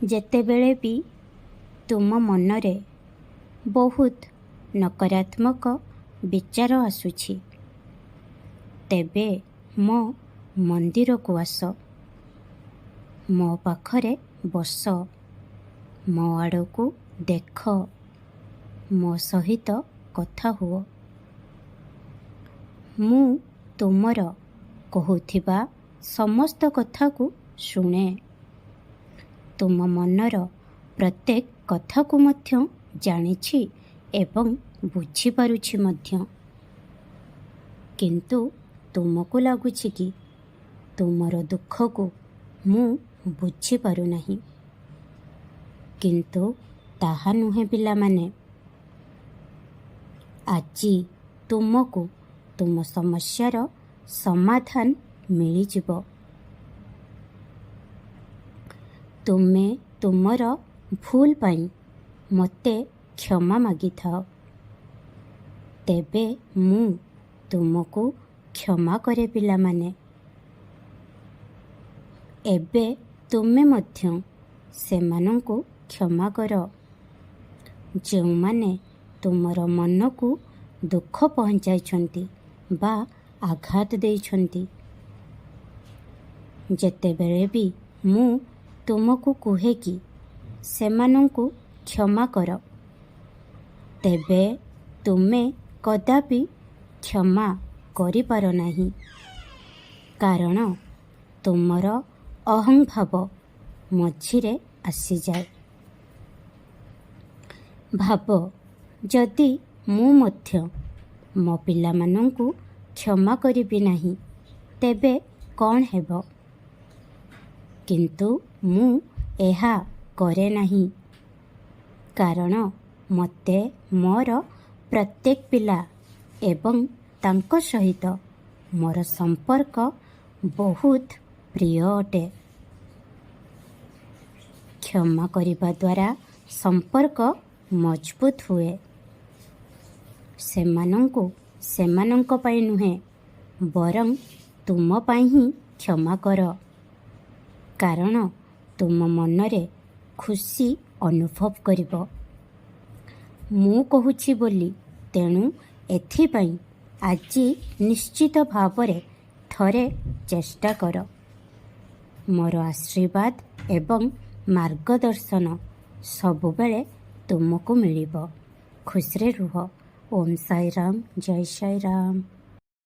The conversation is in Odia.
ଯେତେବେଳେ ବି ତୁମ ମନରେ ବହୁତ ନକାରାତ୍ମକ ବିଚାର ଆସୁଛି, ତେବେ ମୋ ମନ୍ଦିରକୁ ଆସ, ମୋ ପାଖରେ ବସ, ମୋ ଆଡ଼କୁ ଦେଖ, ମୋ ସହିତ କଥା ହୁଅ। ମୁଁ ତୁମର କହୁଥିବା ସମସ୍ତ କଥାକୁ ଶୁଣେ। ତୁମ ମନର ପ୍ରତ୍ୟେକ କଥାକୁ ମଧ୍ୟ ଜାଣିଛି ଏବଂ ବୁଝିପାରୁଛି ମଧ୍ୟ। କିନ୍ତୁ ତୁମକୁ ଲାଗୁଛି କି ତୁମର ଦୁଃଖକୁ ମୁଁ ବୁଝିପାରୁନାହିଁ। କିନ୍ତୁ ତାହା ନୁହେଁ ପିଲାମାନେ। ଆଜି ତୁମକୁ ତୁମ ସମସ୍ୟାର ସମାଧାନ ମିଳିଯିବ। ତୁମେ ତୁମର ଭୁଲ ପାଇଁ ମୋତେ କ୍ଷମା ମାଗିଥାଅ, ତେବେ ମୁଁ ତୁମକୁ କ୍ଷମା କରେ ପିଲାମାନେ। ଏବେ ତୁମେ ମଧ୍ୟ ସେମାନଙ୍କୁ କ୍ଷମା କର, ଯେଉଁମାନେ ତୁମର ମନକୁ ଦୁଃଖ ପହଞ୍ଚାଇଛନ୍ତି ବା ଆଘାତ ଦେଇଛନ୍ତି। ଯେତେବେଳେ ବି ମୁଁ ତୁମକୁ କୁହେ କି ସେମାନଙ୍କୁ କ୍ଷମା କର, ତେବେ ତୁମେ କଦାପି କ୍ଷମା କରିପାର ନାହିଁ, କାରଣ ତୁମର ଅହଂଭାବ ମଝିରେ ଆସିଯାଏ। ଭାବ, ଯଦି ମୁଁ ମଧ୍ୟ ମୋ ପିଲାମାନଙ୍କୁ କ୍ଷମା କରିବି ନାହିଁ, ତେବେ କ'ଣ ହେବ? କିନ୍ତୁ ମୁଁ ଏହା କରେ ନାହିଁ, କାରଣ ମୋତେ ମୋର ପ୍ରତ୍ୟେକ ପିଲା ଏବଂ ତାଙ୍କ ସହିତ ମୋର ସମ୍ପର୍କ ବହୁତ ପ୍ରିୟ ଅଟେ। କ୍ଷମା କରିବା ଦ୍ୱାରା ସମ୍ପର୍କ ମଜବୁତ ହୁଏ। ସେମାନଙ୍କୁ ସେମାନଙ୍କ ପାଇଁ ନୁହେଁ, ବରଂ ତୁମ ପାଇଁ ହିଁ କ୍ଷମା କର, କାରଣ ତୁମ ମନରେ ଖୁସି ଅନୁଭବ କରିବ। ମୁଁ କହୁଛି ବୋଲି ତେଣୁ ଏଥିପାଇଁ ଆଜି ନିଶ୍ଚିତ ଭାବରେ ଥରେ ଚେଷ୍ଟା କର। ମୋର ଆଶୀର୍ବାଦ ଏବଂ ମାର୍ଗଦର୍ଶନ ସବୁବେଳେ ତୁମକୁ ମିଳିବ। ଖୁସିରେ ରୁହ। ଓମ୍ ସାଇ ରାମ, ଜୟ ସାଇ ରାମ।